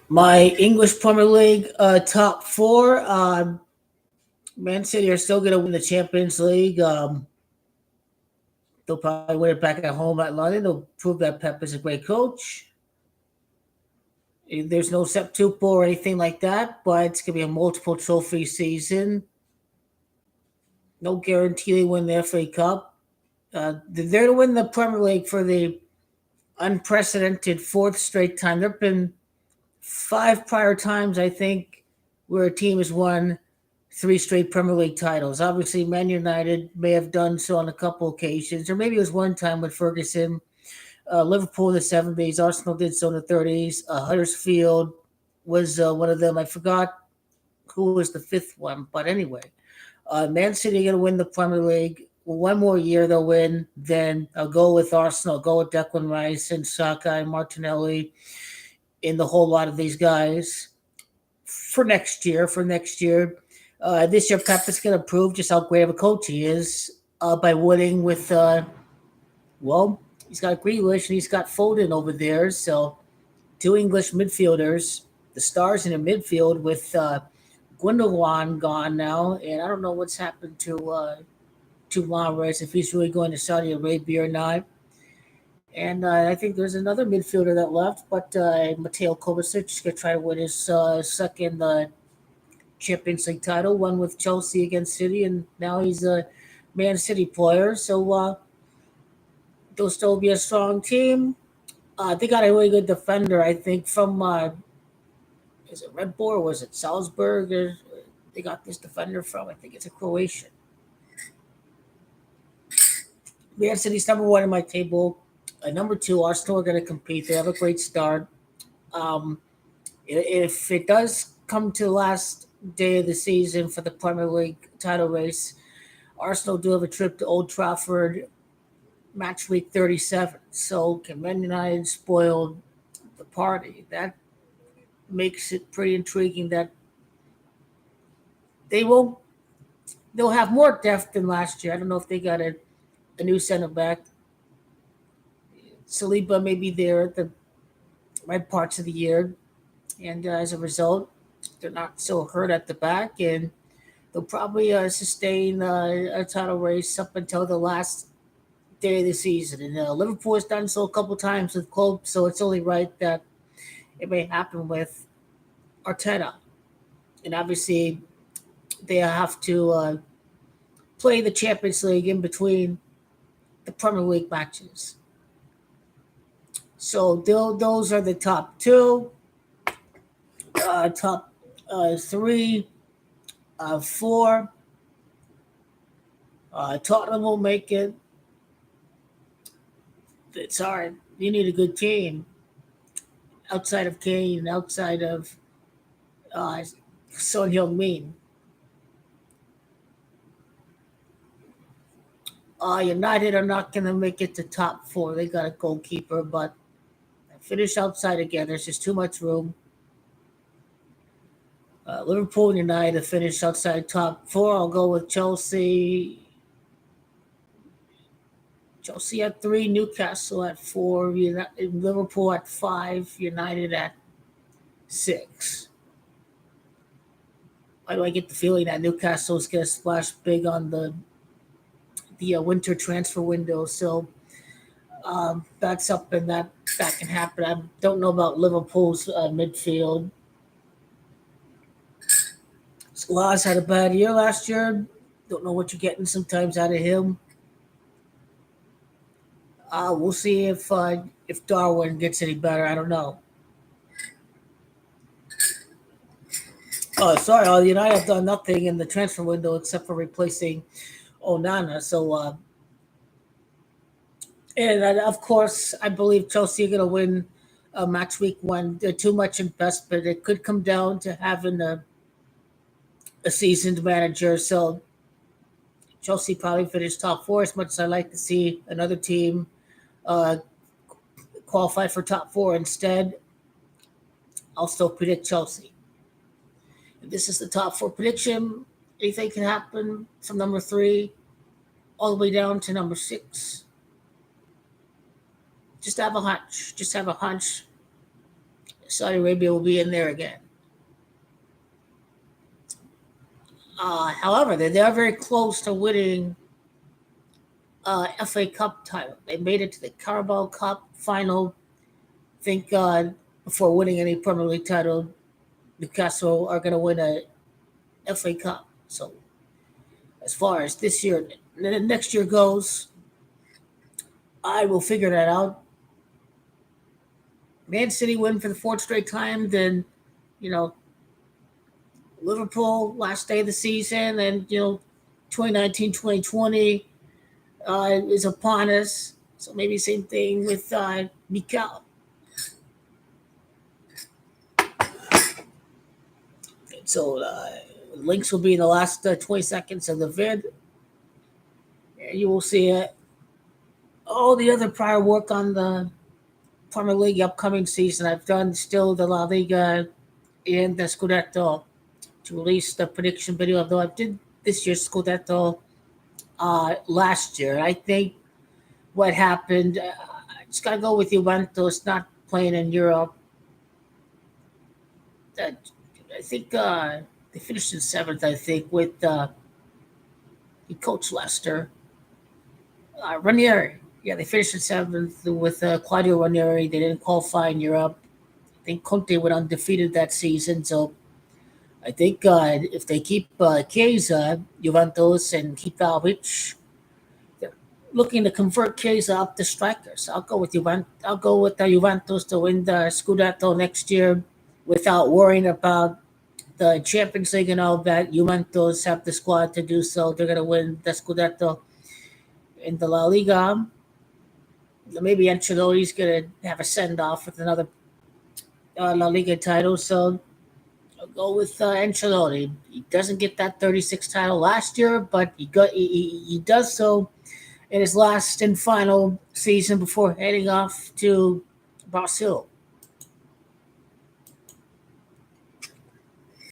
My English Premier League top four. Man City are still going to win the Champions League. They'll probably win it back at home at London. They'll prove that Pep is a great coach. There's no septuple or anything like that, but it's going to be a multiple trophy season. No guarantee they win the FA Cup. They're to win the Premier League for the unprecedented fourth straight time. There have been five prior times, I think, where a team has won three straight Premier League titles. Obviously, Man United may have done so on a couple occasions, or maybe it was one time with Ferguson. Liverpool in the 70s, Arsenal did so in the 30s. Huddersfield was one of them. I forgot who was the fifth one, but anyway, Man City are going to win the Premier League. One more year they'll win. Then I'll go with Arsenal. I'll go with Declan Rice and Saka and Martinelli in the whole lot of these guys for next year. This year, Pep is going to prove just how great of a coach he is by winning with, well, he's got Grealish and he's got Foden over there. So, two English midfielders, the stars in the midfield with Gundogan gone now. And I don't know what's happened to Mahrez, if he's really going to Saudi Arabia or not. And I think there's another midfielder that left, but Mateo Kovacic is going to try to win his second Champions League title, one with Chelsea against City, and now he's a Man City player. So they'll still be a strong team. They got a really good defender, I think, from is it Red Bull or was it Salzburg? They got this defender from. I think it's a Croatian. Man City's number one in my table. Number two, Arsenal are going to compete. They have a great start. Um, if it does come to the last day of the season for the Premier League title race, Arsenal do have a trip to Old Trafford match week 37. So can Man United spoil the party? That makes it pretty intriguing that they will they'll have more depth than last year. I don't know if they got a new center back. Saliba may be there at the right parts of the year, and as a result, they're not so hurt at the back, and they'll probably sustain a title race up until the last day of the season. And Liverpool has done so a couple times with Klopp, so it's only right that it may happen with Arteta. And obviously, they have to play the Champions League in between the Premier League matches. So those are the top two, top three, four. Tottenham will make it. It's hard. You need a good team outside of Kane, outside of uh, Son Heung-min. United are not going to make it to top four. They got a goalkeeper, but finish outside again. There's just too much room. Liverpool and United finish outside top four. I'll go with Chelsea. Chelsea at three, Newcastle at four, Liverpool at five, United at six. Why do I get the feeling that Newcastle is going to splash big on the winter transfer window? So that's up and that can happen. I don't know about Liverpool's midfield. Squaz had a bad year last year. Don't know what you're getting sometimes out of him. We'll see if Darwin gets any better. I don't know. Oh, sorry, the United have done nothing in the transfer window except for replacing Onana. So, and of course, I believe Chelsea are going to win match week one. They're too much investment. It could come down to having a seasoned manager. So Chelsea probably finished top four. As much as I like to see another team uh, qualify for top four instead, I'll still predict Chelsea. This is the top four prediction. Anything can happen from number three all the way down to number six. Just have a hunch. Just have a hunch. Saudi Arabia will be in there again. However, they are very close to winning FA Cup title. They made it to the Carabao Cup final. Thank God, before winning any Premier League title, Newcastle are going to win a FA Cup. So, as far as this year, next year goes, I will figure that out. Man City win for the fourth straight time, then, you know, Liverpool last day of the season, and, 2019 2020 is upon us. So maybe same thing with Mikal. So links will be in the last 20 seconds of the vid. And you will see all the other prior work on the Premier League upcoming season. I've done still the La Liga and the Scudetto to release the prediction video, although I did this year's Scudetto last year. I think what happened, I just got to go with Juventus not playing in Europe. I think they finished in seventh, I think, with he coached Leicester. Ranieri. Yeah, they finished in seventh with Claudio Ranieri. They didn't qualify in Europe. I think Conte went undefeated that season. So I think if they keep Chiesa, Juventus, and keep Vlahovic, they're looking to convert Chiesa up to strikers. I'll go with Juventus. I'll go with Juventus to win the Scudetto next year without worrying about the Champions League and all that. Juventus have the squad to do so. They're going to win the Scudetto in the La Liga. Maybe Ancelotti's going to have a send off with another La Liga title. So I'll go with Ancelotti. He doesn't get that 36 title last year, but he does so in his last and final season before heading off to Brazil.